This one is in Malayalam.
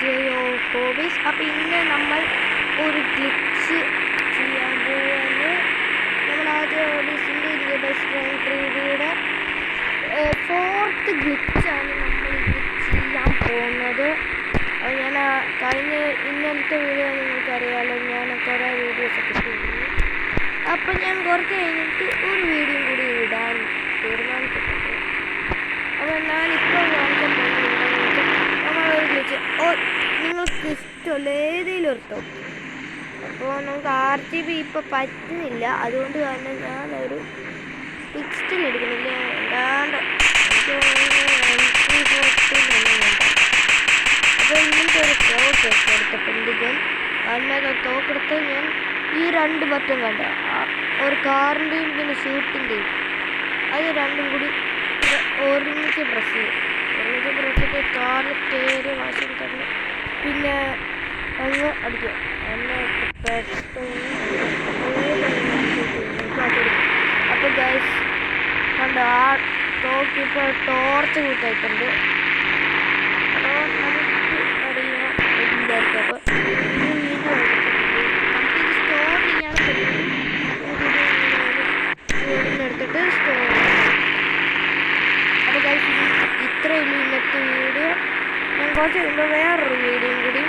ജയോ ഹോബീസ്. അപ്പം ഇന്ന് നമ്മൾ ഒരു ഗ്ലിച്ച് ചെയ്യാൻ പോകുന്നത് നമ്മൾ ആദ്യം ഹോബീസിൻ്റെ ഇന്ത്യ ബെസ്റ്റ് ഫ്രണ്ട് ട്രീയുടെ 4th ഗ്ലിച്ചാണ് നമ്മൾ ചെയ്യാൻ പോകുന്നത്. അത് ഞാൻ ഇന്നലത്തെ വീഡിയോ നിങ്ങൾക്കറിയാമല്ലോ, ഞാൻ കുറേ വീഡിയോസൊക്കെ ചെയ്തു. അപ്പം ഞാൻ കുറച്ച് കഴിഞ്ഞിട്ട് ഒരു വീഡിയോ കൂടി ഇടാൻ തീരുമാനിച്ചിട്ടുണ്ട്. അപ്പോൾ ഞാനിപ്പോൾ കാണിക്കാൻ പോകുന്നത് നമ്മളൊരു ഗ്ലിച്ച് നിങ്ങൾക്ക് ഇഷ്ടമല്ല ഏതെങ്കിലും ഒരു ടോപ്പ്. അപ്പോൾ നമുക്ക് RGB ഇപ്പോൾ പറ്റുന്നില്ല, അതുകൊണ്ട് തന്നെ ഞാനൊരു ഫിക്സ്റ്റിൽ എടുക്കുന്നില്ല. ഏതാണ്ട് അപ്പോൾ ഇങ്ങനത്തെ ഒരു തോക്ക് എടുത്തിട്ടുണ്ട്. അതിനകത്ത് തോക്കെടുത്ത് ഞാൻ ഈ 2 ബട്ടൺ കണ്ട ഒരു കാറിൻ്റെയും പിന്നെ ഷൂട്ടിൻ്റെയും അത് രണ്ടും കൂടി ഒരുമിച്ച് പ്രസ് ചെയ്തിട്ട് കാറിൽ കയറി വശം തന്നെ പിന്നെ അങ്ങ് അടിക്കുക. എന്നിട്ട് പെട്ടെന്ന് അപ്പോൾ ഗൈസ് കണ്ടോ, ആ തോക്ക് ഇപ്പോൾ ടോർച്ച് കൂട്ടായിട്ടുണ്ട്. അപ്പോൾ നമുക്ക് അറിയാം എല്ലാവർക്കും. അപ്പോൾ നമുക്കിത് സ്റ്റോർ ചെയ്യാൻ പറ്റും. എടുത്തിട്ട് സ്റ്റോർ ചെയ്യാം. അപ്പോൾ ഗൈസ് ഇത്രയുള്ളൂ ഇന്നത്തെ വീഡിയോ. ഞാൻ കുറച്ച് കഴിയുമ്പോൾ വേറൊരു വീഡിയോയും കൂടി